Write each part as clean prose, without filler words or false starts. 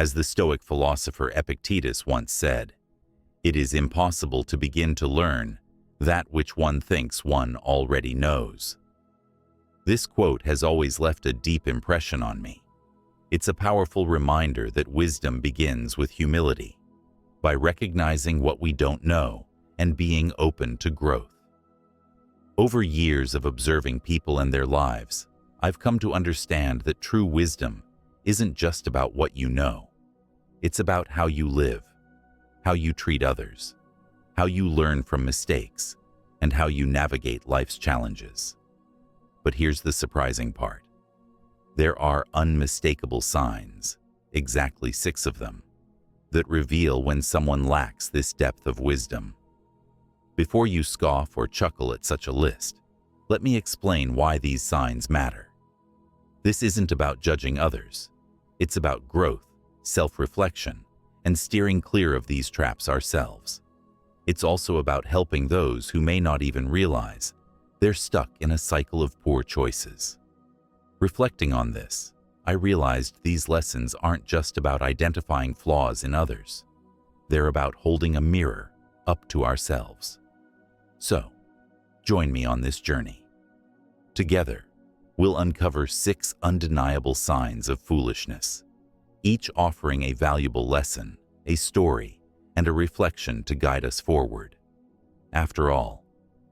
As the Stoic philosopher Epictetus once said, "It is impossible to begin to learn that which one thinks one already knows." This quote has always left a deep impression on me. It's a powerful reminder that wisdom begins with humility, by recognizing what we don't know and being open to growth. Over years of observing people and their lives, I've come to understand that true wisdom isn't just about what you know. It's about how you live, how you treat others, how you learn from mistakes, and how you navigate life's challenges. But here's the surprising part. There are unmistakable signs, exactly 6 of them, that reveal when someone lacks this depth of wisdom. Before you scoff or chuckle at such a list, let me explain why these signs matter. This isn't about judging others. It's about growth, self-reflection, and steering clear of these traps ourselves. It's also about helping those who may not even realize they're stuck in a cycle of poor choices. Reflecting on this, I realized these lessons aren't just about identifying flaws in others. They're about holding a mirror up to ourselves. So, join me on this journey. Together, we'll uncover 6 undeniable signs of foolishness, each offering a valuable lesson, a story, and a reflection to guide us forward. After all,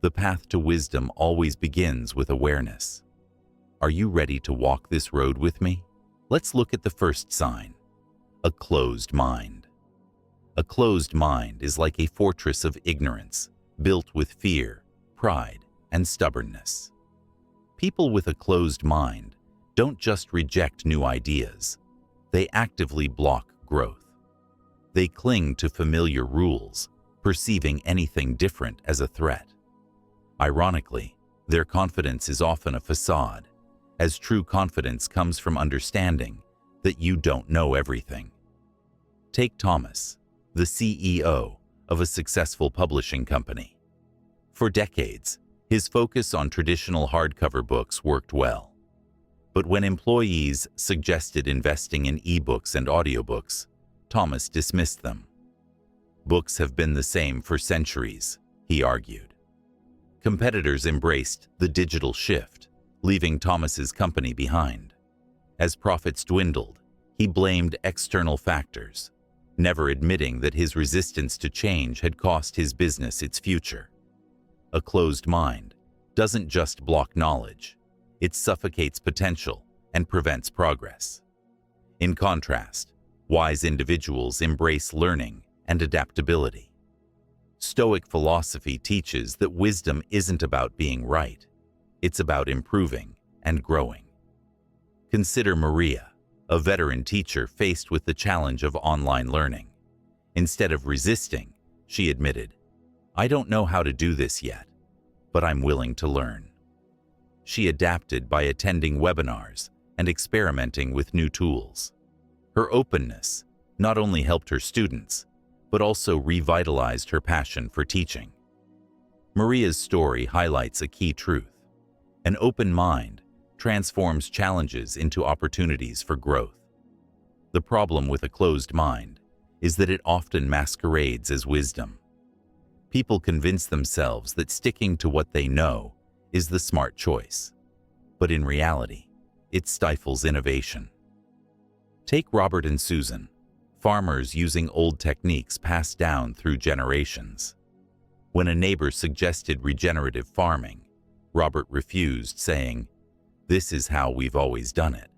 the path to wisdom always begins with awareness. Are you ready to walk this road with me? Let's look at the first sign: a closed mind. A closed mind is like a fortress of ignorance, built with fear, pride, and stubbornness. People with a closed mind don't just reject new ideas, they actively block growth. They cling to familiar rules, perceiving anything different as a threat. Ironically, their confidence is often a facade, as true confidence comes from understanding that you don't know everything. Take Thomas, the CEO of a successful publishing company. For decades, his focus on traditional hardcover books worked well. But when employees suggested investing in ebooks and audiobooks, Thomas dismissed them. Books have been the same for centuries, he argued. Competitors embraced the digital shift, leaving Thomas's company behind. As profits dwindled, he blamed external factors, never admitting that his resistance to change had cost his business its future. A closed mind doesn't just block knowledge, it suffocates potential and prevents progress. In contrast, wise individuals embrace learning and adaptability. Stoic philosophy teaches that wisdom isn't about being right, it's about improving and growing. Consider Maria, a veteran teacher faced with the challenge of online learning. Instead of resisting, she admitted, "I don't know how to do this yet, but I'm willing to learn." She adapted by attending webinars and experimenting with new tools. Her openness not only helped her students, but also revitalized her passion for teaching. Maria's story highlights a key truth. An open mind transforms challenges into opportunities for growth. The problem with a closed mind is that it often masquerades as wisdom. People convince themselves that sticking to what they know is the smart choice, but in reality, it stifles innovation. Take Robert and Susan, farmers using old techniques passed down through generations. When a neighbor suggested regenerative farming, Robert refused, saying, "This is how we've always done it."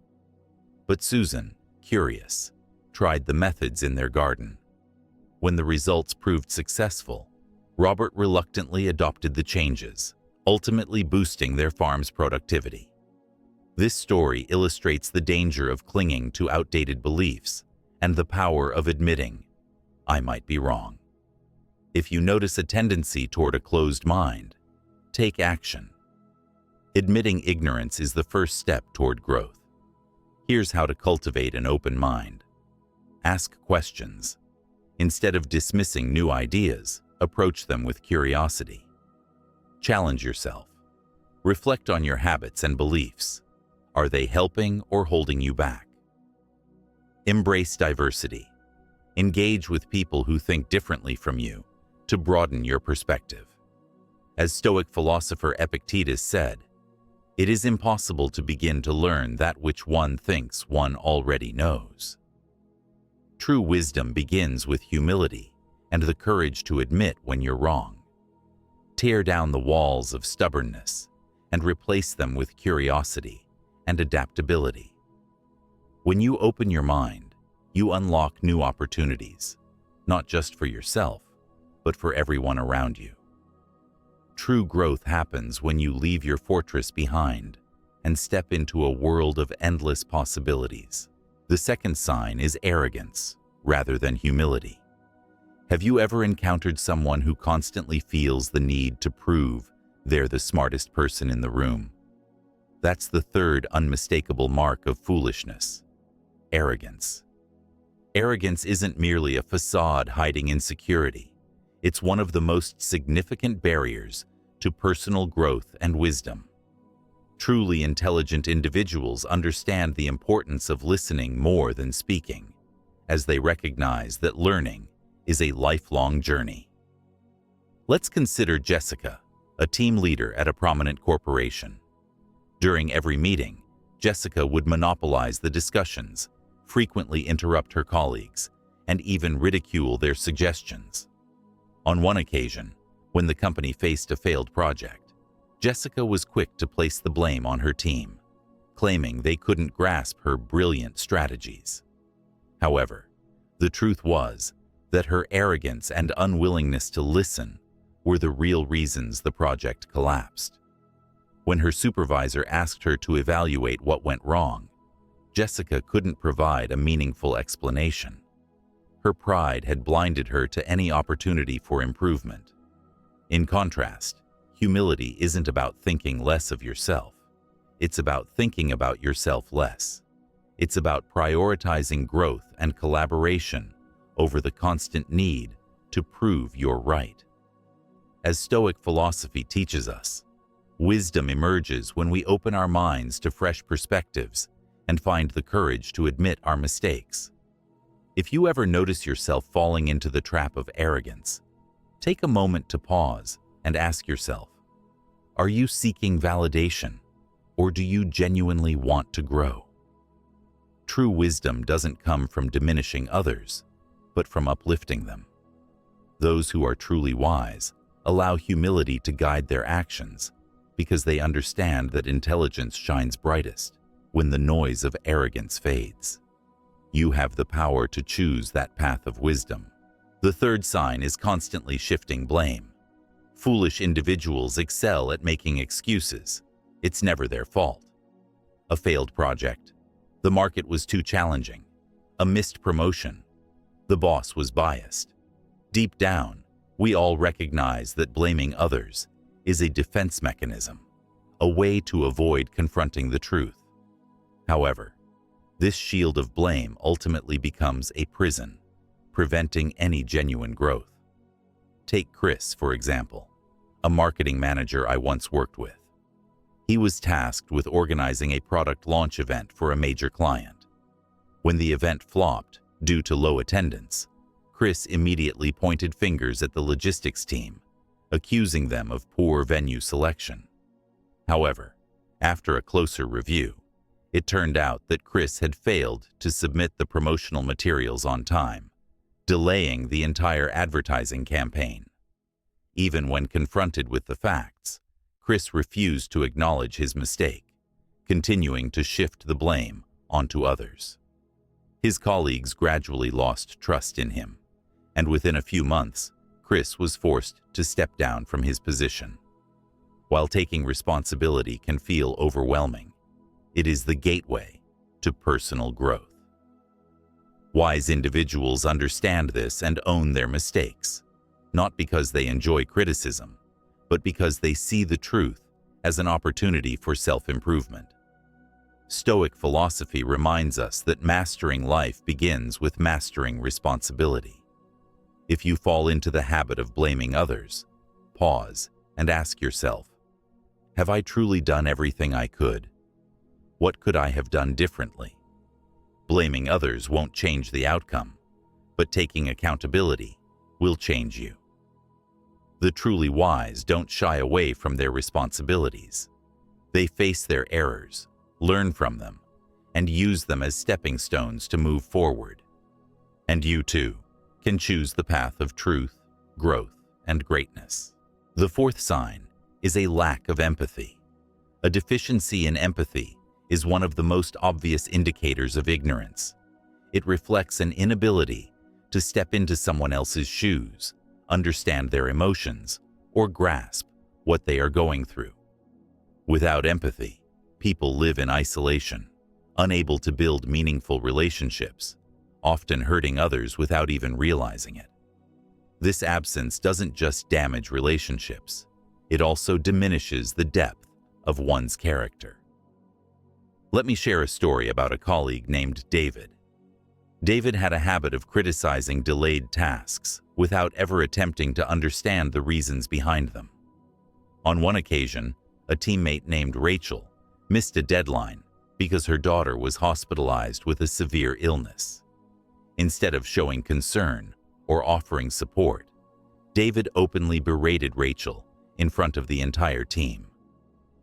But Susan, curious, tried the methods in their garden. When the results proved successful, Robert reluctantly adopted the changes, ultimately boosting their farm's productivity. This story illustrates the danger of clinging to outdated beliefs and the power of admitting, "I might be wrong." If you notice a tendency toward a closed mind, take action. Admitting ignorance is the first step toward growth. Here's how to cultivate an open mind. Ask questions. Instead of dismissing new ideas, approach them with curiosity. Challenge yourself. Reflect on your habits and beliefs. Are they helping or holding you back? Embrace diversity. Engage with people who think differently from you to broaden your perspective. As Stoic philosopher Epictetus said, "It is impossible to begin to learn that which one thinks one already knows." True wisdom begins with humility and the courage to admit when you're wrong. Tear down the walls of stubbornness and replace them with curiosity and adaptability. When you open your mind, you unlock new opportunities, not just for yourself, but for everyone around you. True growth happens when you leave your fortress behind and step into a world of endless possibilities. The second sign is arrogance, rather than humility. Have you ever encountered someone who constantly feels the need to prove they're the smartest person in the room? That's the third unmistakable mark of foolishness: arrogance. Arrogance isn't merely a facade hiding insecurity. It's one of the most significant barriers to personal growth and wisdom. Truly intelligent individuals understand the importance of listening more than speaking, as they recognize that learning is a lifelong journey. Let's consider Jessica, a team leader at a prominent corporation. During every meeting, Jessica would monopolize the discussions, frequently interrupt her colleagues, and even ridicule their suggestions. On one occasion, when the company faced a failed project, Jessica was quick to place the blame on her team, claiming they couldn't grasp her brilliant strategies. However, the truth was that her arrogance and unwillingness to listen were the real reasons the project collapsed. When her supervisor asked her to evaluate what went wrong, Jessica couldn't provide a meaningful explanation. Her pride had blinded her to any opportunity for improvement. In contrast, humility isn't about thinking less of yourself. It's about thinking about yourself less. It's about prioritizing growth and collaboration over the constant need to prove you're right. As Stoic philosophy teaches us, wisdom emerges when we open our minds to fresh perspectives and find the courage to admit our mistakes. If you ever notice yourself falling into the trap of arrogance, take a moment to pause and ask yourself, are you seeking validation, or do you genuinely want to grow? True wisdom doesn't come from diminishing others, but from uplifting them. Those who are truly wise allow humility to guide their actions because they understand that intelligence shines brightest when the noise of arrogance fades. You have the power to choose that path of wisdom. The third sign is constantly shifting blame. Foolish individuals excel at making excuses. It's never their fault. A failed project. The market was too challenging. A missed promotion. The boss was biased. Deep down, we all recognize that blaming others is a defense mechanism, a way to avoid confronting the truth. However, this shield of blame ultimately becomes a prison, preventing any genuine growth. Take Chris, for example, a marketing manager I once worked with. He was tasked with organizing a product launch event for a major client. When the event flopped due to low attendance, Chris immediately pointed fingers at the logistics team, accusing them of poor venue selection. However, after a closer review, it turned out that Chris had failed to submit the promotional materials on time, delaying the entire advertising campaign. Even when confronted with the facts, Chris refused to acknowledge his mistake, continuing to shift the blame onto others. His colleagues gradually lost trust in him, and within a few months, Chris was forced to step down from his position. While taking responsibility can feel overwhelming, it is the gateway to personal growth. Wise individuals understand this and own their mistakes, not because they enjoy criticism, but because they see the truth as an opportunity for self-improvement. Stoic philosophy reminds us that mastering life begins with mastering responsibility. If you fall into the habit of blaming others, pause and ask yourself, have I truly done everything I could? What could I have done differently? Blaming others won't change the outcome, but taking accountability will change you. The truly wise don't shy away from their responsibilities. They face their errors, learn from them, and use them as stepping stones to move forward. And you too can choose the path of truth, growth, and greatness. The fourth sign is a lack of empathy. A deficiency in empathy is one of the most obvious indicators of ignorance. It reflects an inability to step into someone else's shoes, understand their emotions, or grasp what they are going through. Without empathy, people live in isolation, unable to build meaningful relationships, often hurting others without even realizing it. This absence doesn't just damage relationships, it also diminishes the depth of one's character. Let me share a story about a colleague named David. David had a habit of criticizing delayed tasks without ever attempting to understand the reasons behind them. On one occasion, a teammate named Rachel missed a deadline because her daughter was hospitalized with a severe illness. Instead of showing concern or offering support, David openly berated Rachel in front of the entire team.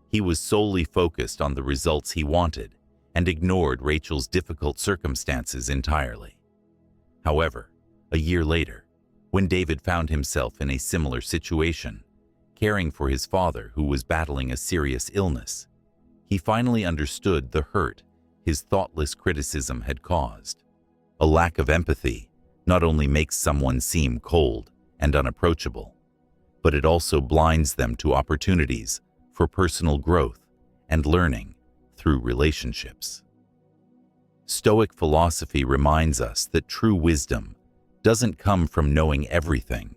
He was solely focused on the results he wanted and ignored Rachel's difficult circumstances entirely. However, a year later, when David found himself in a similar situation, caring for his father who was battling a serious illness, he finally understood the hurt his thoughtless criticism had caused. A lack of empathy not only makes someone seem cold and unapproachable, but it also blinds them to opportunities for personal growth and learning through relationships. Stoic philosophy reminds us that true wisdom doesn't come from knowing everything,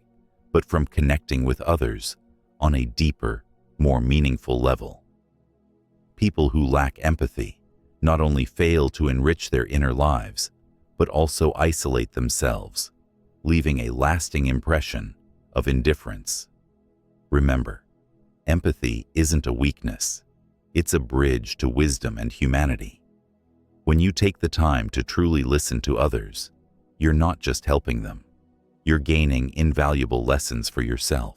but from connecting with others on a deeper, more meaningful level. People who lack empathy not only fail to enrich their inner lives, but also isolate themselves, leaving a lasting impression of indifference. Remember, empathy isn't a weakness. It's a bridge to wisdom and humanity. When you take the time to truly listen to others, you're not just helping them. You're gaining invaluable lessons for yourself.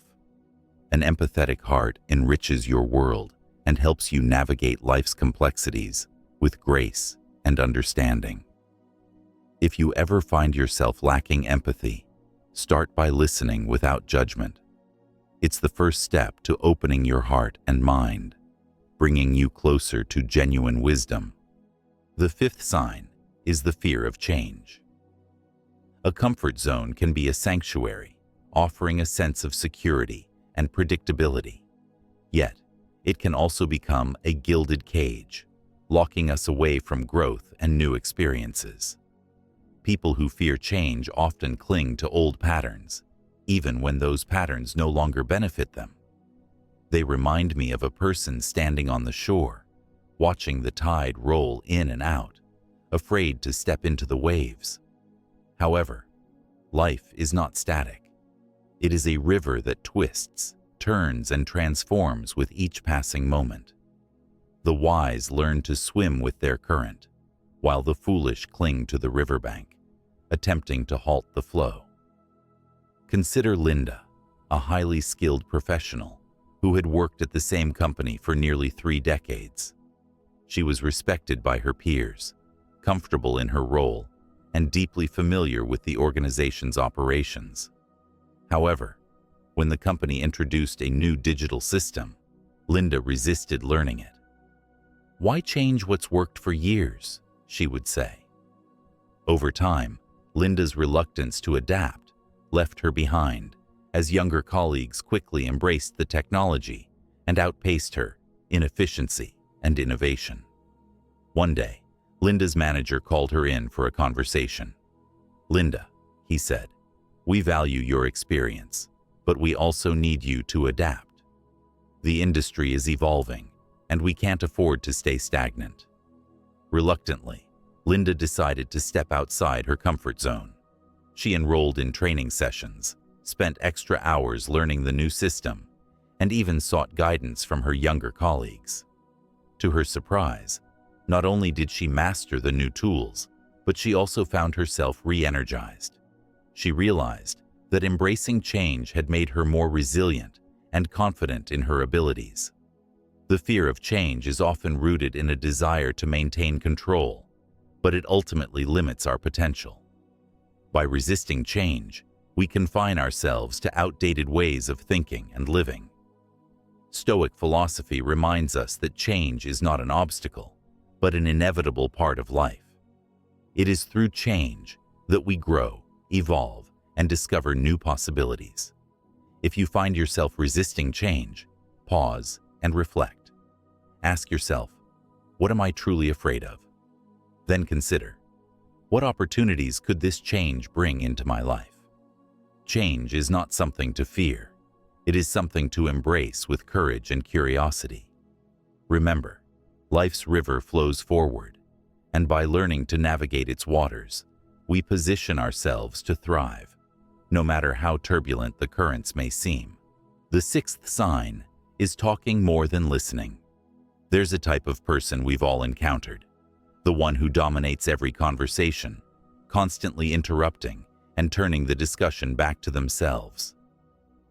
An empathetic heart enriches your world and helps you navigate life's complexities with grace and understanding. If you ever find yourself lacking empathy, start by listening without judgment. It's the first step to opening your heart and mind, bringing you closer to genuine wisdom. The fifth sign is the fear of change. A comfort zone can be a sanctuary, offering a sense of security and predictability. Yet, it can also become a gilded cage, locking us away from growth and new experiences. People who fear change often cling to old patterns, even when those patterns no longer benefit them. They remind me of a person standing on the shore, watching the tide roll in and out, afraid to step into the waves. However, life is not static. It is a river that twists, turns, and transforms with each passing moment. The wise learn to swim with their current, while the foolish cling to the riverbank, attempting to halt the flow. Consider Linda, a highly skilled professional who had worked at the same company for nearly 3 decades. She was respected by her peers, comfortable in her role, and deeply familiar with the organization's operations. However, when the company introduced a new digital system, Linda resisted learning it. "Why change what's worked for years?" she would say. Over time, Linda's reluctance to adapt left her behind, as younger colleagues quickly embraced the technology and outpaced her in efficiency and innovation. One day, Linda's manager called her in for a conversation. "Linda," he said, "we value your experience, but we also need you to adapt. The industry is evolving, and we can't afford to stay stagnant." Reluctantly, Linda decided to step outside her comfort zone. She enrolled in training sessions, spent extra hours learning the new system, and even sought guidance from her younger colleagues. To her surprise, not only did she master the new tools, but she also found herself re-energized. She realized that embracing change had made her more resilient and confident in her abilities. The fear of change is often rooted in a desire to maintain control, but it ultimately limits our potential. By resisting change, we confine ourselves to outdated ways of thinking and living. Stoic philosophy reminds us that change is not an obstacle, but an inevitable part of life. It is through change that we grow, evolve, and discover new possibilities. If you find yourself resisting change, pause and reflect. Ask yourself, what am I truly afraid of? Then consider, what opportunities could this change bring into my life? Change is not something to fear. It is something to embrace with courage and curiosity. Remember, life's river flows forward, and by learning to navigate its waters, we position ourselves to thrive, no matter how turbulent the currents may seem. The sixth sign is talking more than listening. There's a type of person we've all encountered, the one who dominates every conversation, constantly interrupting and turning the discussion back to themselves.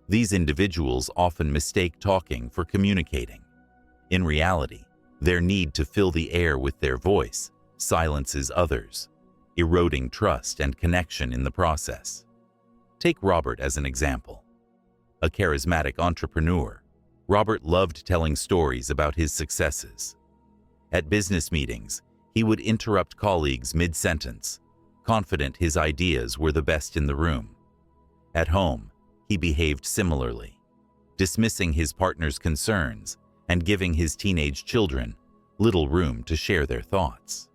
These individuals often mistake talking for communicating. In reality, their need to fill the air with their voice silences others, eroding trust and connection in the process. Take Robert as an example. A charismatic entrepreneur, Robert loved telling stories about his successes. At business meetings, he would interrupt colleagues mid-sentence, confident his ideas were the best in the room. At home, he behaved similarly, dismissing his partner's concerns and giving his teenage children little room to share their thoughts.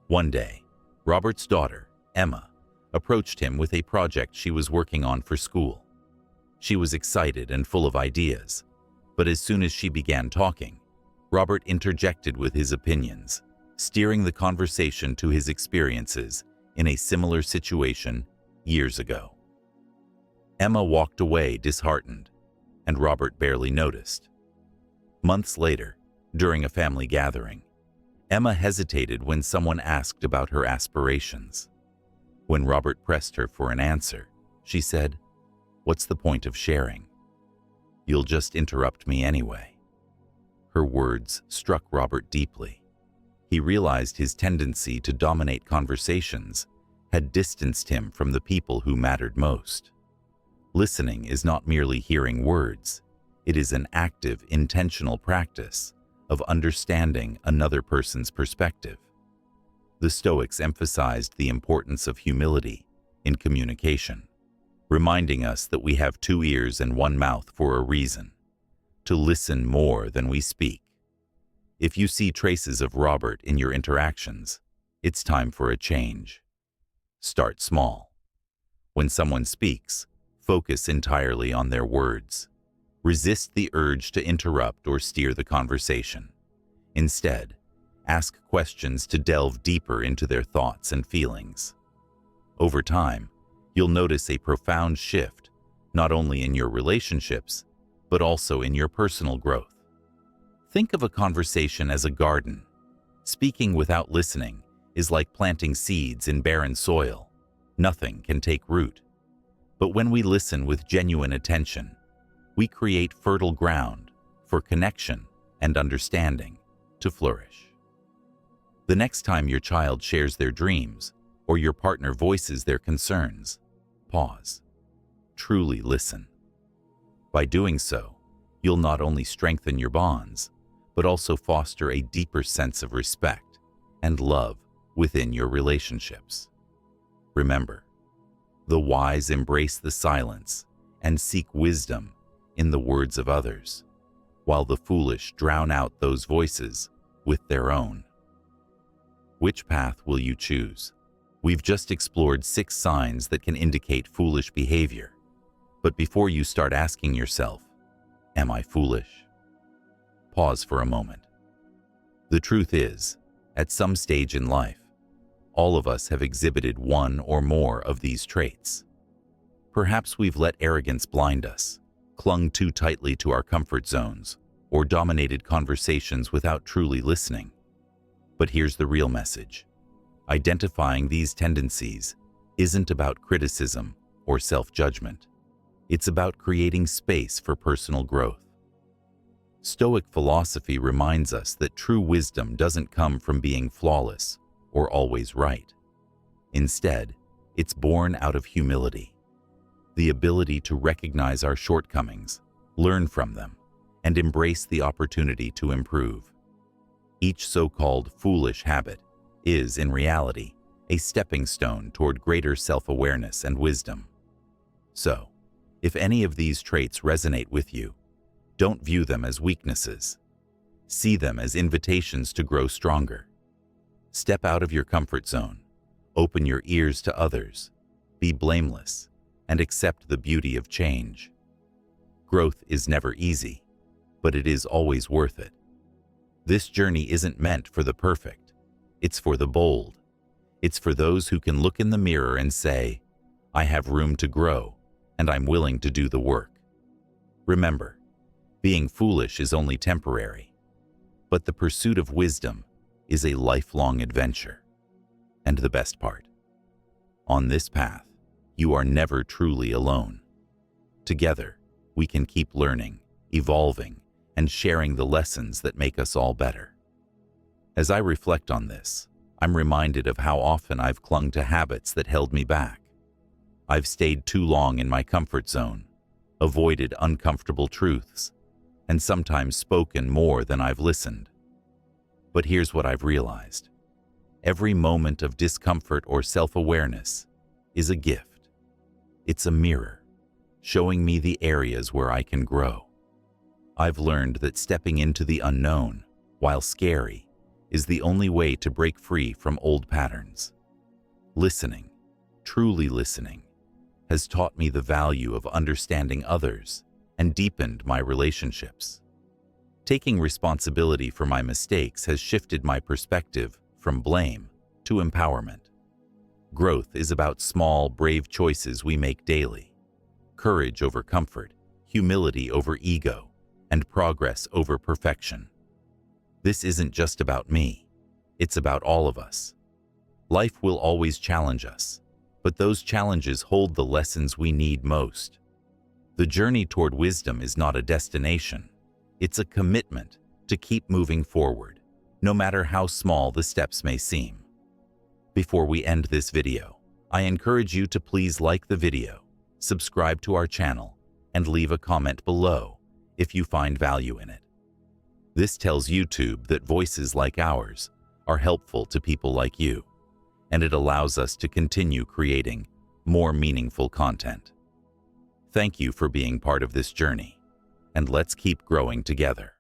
One day, Robert's daughter, Emma, approached him with a project she was working on for school. She was excited and full of ideas, but as soon as she began talking, Robert interjected with his opinions, steering the conversation to his experiences in a similar situation years ago. Emma walked away disheartened, and Robert barely noticed. Months later, during a family gathering, Emma hesitated when someone asked about her aspirations. When Robert pressed her for an answer, she said, "What's the point of sharing? You'll just interrupt me anyway." Her words struck Robert deeply. He realized his tendency to dominate conversations had distanced him from the people who mattered most. Listening is not merely hearing words. It is an active, intentional practice of understanding another person's perspective. The Stoics emphasized the importance of humility in communication, reminding us that we have 2 ears and 1 mouth for a reason, to listen more than we speak. If you see traces of Robert in your interactions, it's time for a change. Start small. When someone speaks, focus entirely on their words. Resist the urge to interrupt or steer the conversation. Instead, ask questions to delve deeper into their thoughts and feelings. Over time, you'll notice a profound shift, not only in your relationships, but also in your personal growth. Think of a conversation as a garden. Speaking without listening is like planting seeds in barren soil. Nothing can take root. But when we listen with genuine attention, we create fertile ground for connection and understanding to flourish. The next time your child shares their dreams or your partner voices their concerns, pause. Truly listen. By doing so, you'll not only strengthen your bonds, but also foster a deeper sense of respect and love within your relationships. Remember, the wise embrace the silence and seek wisdom in the words of others, while the foolish drown out those voices with their own. Which path will you choose? We've just explored 6 signs that can indicate foolish behavior. But before you start asking yourself, "Am I foolish?" Pause for a moment. The truth is, at some stage in life, all of us have exhibited one or more of these traits. Perhaps we've let arrogance blind us, clung too tightly to our comfort zones, or dominated conversations without truly listening. But here's the real message. Identifying these tendencies isn't about criticism or self-judgment. It's about creating space for personal growth. Stoic philosophy reminds us that true wisdom doesn't come from being flawless or always right. Instead, it's born out of humility, the ability to recognize our shortcomings, learn from them, and embrace the opportunity to improve. Each so-called foolish habit is, in reality, a stepping stone toward greater self-awareness and wisdom. So, if any of these traits resonate with you, don't view them as weaknesses. See them as invitations to grow stronger. Step out of your comfort zone, open your ears to others, be blameless, and accept the beauty of change. Growth is never easy, but it is always worth it. This journey isn't meant for the perfect. It's for the bold. It's for those who can look in the mirror and say, I have room to grow, and I'm willing to do the work. Remember, being foolish is only temporary, but the pursuit of wisdom is a lifelong adventure. And the best part, on this path, you are never truly alone. Together, we can keep learning, evolving, and sharing the lessons that make us all better. As I reflect on this, I'm reminded of how often I've clung to habits that held me back. I've stayed too long in my comfort zone, avoided uncomfortable truths, and sometimes spoken more than I've listened. But here's what I've realized. Every moment of discomfort or self-awareness is a gift. It's a mirror, showing me the areas where I can grow. I've learned that stepping into the unknown, while scary, is the only way to break free from old patterns. Listening, truly listening, has taught me the value of understanding others and deepened my relationships. Taking responsibility for my mistakes has shifted my perspective from blame to empowerment. Growth is about small, brave choices we make daily. Courage over comfort, humility over ego, and progress over perfection. This isn't just about me. It's about all of us. Life will always challenge us, but those challenges hold the lessons we need most. The journey toward wisdom is not a destination. It's a commitment to keep moving forward, no matter how small the steps may seem. Before we end this video, I encourage you to please like the video, subscribe to our channel, and leave a comment below if you find value in it. This tells YouTube that voices like ours are helpful to people like you, and it allows us to continue creating more meaningful content. Thank you for being part of this journey, and let's keep growing together.